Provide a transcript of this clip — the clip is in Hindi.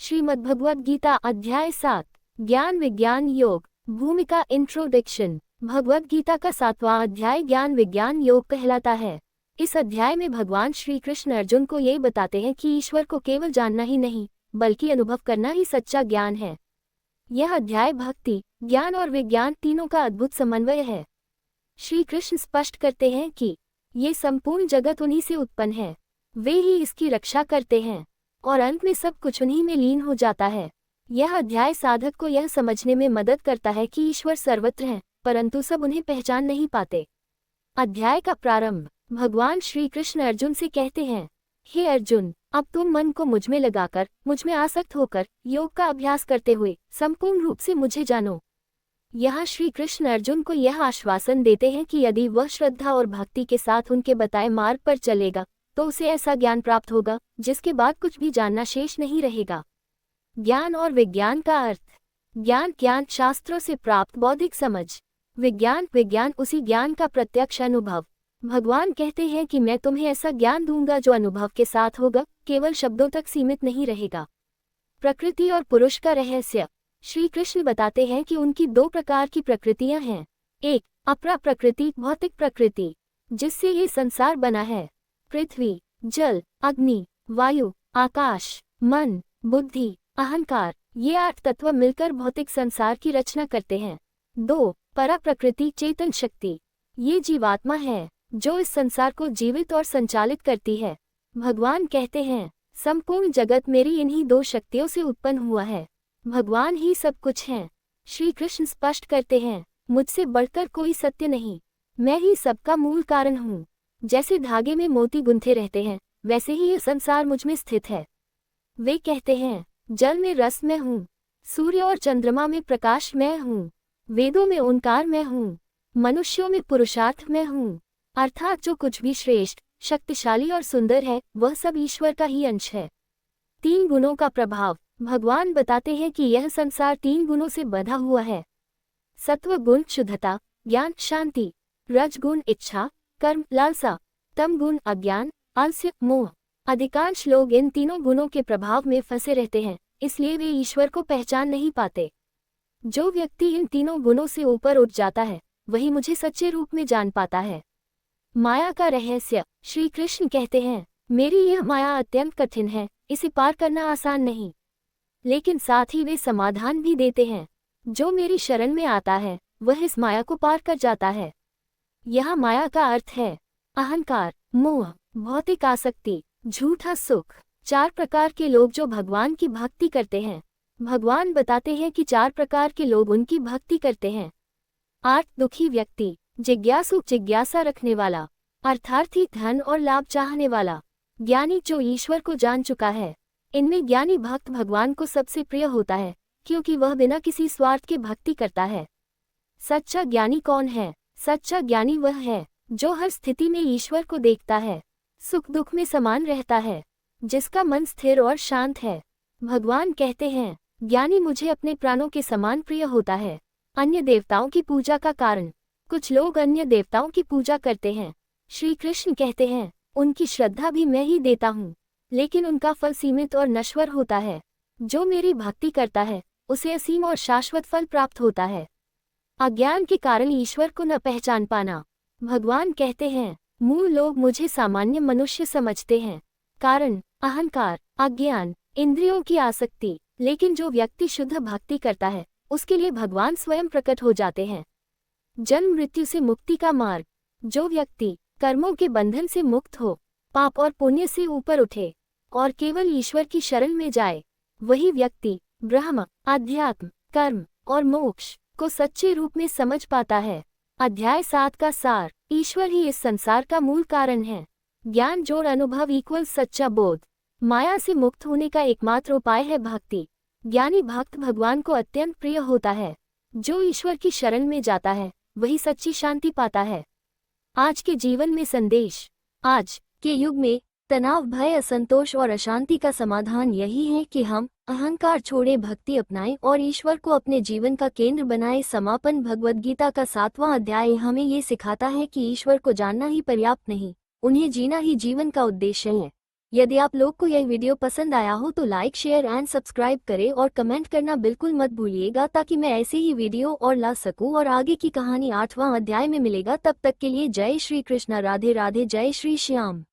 श्रीमद्भगवद गीता अध्याय 7 ज्ञान विज्ञान योग भूमिका इंट्रोडक्शन। भगवद गीता का 7वां अध्याय ज्ञान विज्ञान योग कहलाता है। इस अध्याय में भगवान श्री कृष्ण अर्जुन को ये बताते हैं कि ईश्वर को केवल जानना ही नहीं बल्कि अनुभव करना ही सच्चा ज्ञान है। यह अध्याय भक्ति, ज्ञान और विज्ञान तीनों का अद्भुत समन्वय है। श्री कृष्ण स्पष्ट करते हैं कि ये संपूर्ण जगत उन्हीं से उत्पन्न है, वे ही इसकी रक्षा करते हैं और अंत में सब कुछ उन्हीं में लीन हो जाता है। यह अध्याय साधक को यह समझने में मदद करता है कि ईश्वर सर्वत्र है, परंतु सब उन्हें पहचान नहीं पाते। अध्याय का प्रारंभ भगवान श्री कृष्ण अर्जुन से कहते हैं, हे अर्जुन, अब तुम मन को मुझ में लगाकर, मुझ में आसक्त होकर योग का अभ्यास करते हुए संपूर्ण रूप से मुझे जानो। यहाँ श्री कृष्ण अर्जुन को यह आश्वासन देते हैं कि यदि वह श्रद्धा और भक्ति के साथ उनके बताए मार्ग पर चलेगा तो उसे ऐसा ज्ञान प्राप्त होगा जिसके बाद कुछ भी जानना शेष नहीं रहेगा। ज्ञान और विज्ञान का अर्थ। ज्ञान शास्त्रों से प्राप्त बौद्धिक समझ। विज्ञान उसी ज्ञान का प्रत्यक्ष अनुभव। भगवान कहते हैं कि मैं तुम्हें ऐसा ज्ञान दूंगा जो अनुभव के साथ होगा, केवल शब्दों तक सीमित नहीं रहेगा। प्रकृति और पुरुष का रहस्य। श्री कृष्ण बताते हैं कि उनकी दो प्रकार की प्रकृतियां हैं। एक अपरा प्रकृति, भौतिक प्रकृति, जिससे ये संसार बना है। पृथ्वी, जल, अग्नि, वायु, आकाश, मन, बुद्धि, अहंकार, ये 8 तत्व मिलकर भौतिक संसार की रचना करते हैं। 2 परा प्रकृति, चेतन शक्ति, ये जीवात्मा है जो इस संसार को जीवित और संचालित करती है। भगवान कहते हैं, संपूर्ण जगत मेरी इन्हीं 2 शक्तियों से उत्पन्न हुआ है। भगवान ही सब कुछ हैं। श्री कृष्ण स्पष्ट करते हैं, मुझसे बढ़कर कोई सत्य नहीं, मैं ही सबका मूल कारण हूँ। जैसे धागे में मोती गुंथे रहते हैं, वैसे ही यह संसार मुझ में स्थित है। वे कहते हैं, जल में रस मैं हूँ, सूर्य और चंद्रमा में प्रकाश मैं हूँ, वेदों में ओंकार मैं हूँ, मनुष्यों में पुरुषार्थ मैं हूँ। अर्थात जो कुछ भी श्रेष्ठ, शक्तिशाली और सुंदर है वह सब ईश्वर का ही अंश है। 3 गुणों का प्रभाव। भगवान बताते हैं कि यह संसार 3 गुणों से बंधा हुआ है। सत्व गुण शुद्धता, ज्ञान, शांति। रज गुण इच्छा, कर्म, लालसा। तम गुण अज्ञान, आलस्य, मोह। अधिकांश लोग इन तीनों गुणों के प्रभाव में फंसे रहते हैं, इसलिए वे ईश्वर को पहचान नहीं पाते। जो व्यक्ति इन तीनों गुणों से ऊपर उठ जाता है वही मुझे सच्चे रूप में जान पाता है। माया का रहस्य। श्री कृष्ण कहते हैं, मेरी यह माया अत्यंत कठिन है, इसे पार करना आसान नहीं, लेकिन साथ ही वे समाधान भी देते हैं। जो मेरी शरण में आता है वह इस माया को पार कर जाता है। यह माया का अर्थ है अहंकार, मोह, भौतिक आसक्ति, झूठा सुख। 4 प्रकार के लोग जो भगवान की भक्ति करते हैं। भगवान बताते हैं कि 4 प्रकार के लोग उनकी भक्ति करते हैं। 8 दुखी व्यक्ति, जिज्ञासु, जिज्ञासा रखने वाला, अर्थार्थी, धन और लाभ चाहने वाला, ज्ञानी जो ईश्वर को जान चुका है। इनमें ज्ञानी भक्त भगवान को सबसे प्रिय होता है क्योंकि वह बिना किसी स्वार्थ के भक्ति करता है। सच्चा ज्ञानी कौन है? सच्चा ज्ञानी वह है जो हर स्थिति में ईश्वर को देखता है, सुख दुख में समान रहता है, जिसका मन स्थिर और शांत है। भगवान कहते हैं, ज्ञानी मुझे अपने प्राणों के समान प्रिय होता है। अन्य देवताओं की पूजा का कारण। कुछ लोग अन्य देवताओं की पूजा करते हैं। श्री कृष्ण कहते हैं, उनकी श्रद्धा भी मैं ही देता हूँ, लेकिन उनका फल सीमित और नश्वर होता है। जो मेरी भक्ति करता है उसे असीम और शाश्वत फल प्राप्त होता है। अज्ञान के कारण ईश्वर को न पहचान पाना। भगवान कहते हैं, मूल लोग मुझे सामान्य मनुष्य समझते हैं। कारण अहंकार, अज्ञान, इंद्रियों की आसक्ति। लेकिन जो व्यक्ति शुद्ध भक्ति करता है उसके लिए भगवान स्वयं प्रकट हो जाते हैं। जन्म मृत्यु से मुक्ति का मार्ग। जो व्यक्ति कर्मों के बंधन से मुक्त हो, पाप और पुण्य से ऊपर उठे और केवल ईश्वर की शरण में जाए, वही व्यक्ति ब्रह्म, अध्यात्म, कर्म और मोक्ष को सच्चे रूप में समझ पाता है। अध्याय 7 का सार। ईश्वर ही इस संसार का मूल कारण है। ज्ञान जोड़ अनुभव इक्वल सच्चा बोध। माया से मुक्त होने का एकमात्र उपाय है भक्ति। ज्ञानी भक्त भगवान को अत्यंत प्रिय होता है। जो ईश्वर की शरण में जाता है वही सच्ची शांति पाता है। आज के जीवन में संदेश। आज के युग में तनाव, भय, असंतोष और अशांति का समाधान यही है कि हम अहंकार छोड़े, भक्ति अपनाएं और ईश्वर को अपने जीवन का केंद्र बनाएं। समापन। भगवद गीता का 7वां अध्याय हमें ये सिखाता है कि ईश्वर को जानना ही पर्याप्त नहीं, उन्हें जीना ही जीवन का उद्देश्य है। यदि आप लोग को यह वीडियो पसंद आया हो तो लाइक शेयर एंड सब्सक्राइब करें और कमेंट करना बिल्कुल मत भूलिएगा, ताकि मैं ऐसे ही वीडियो और ला सकूं। और आगे की कहानी 8वां अध्याय में मिलेगा। तब तक के लिए जय श्री कृष्णा, राधे राधे, जय श्री श्याम।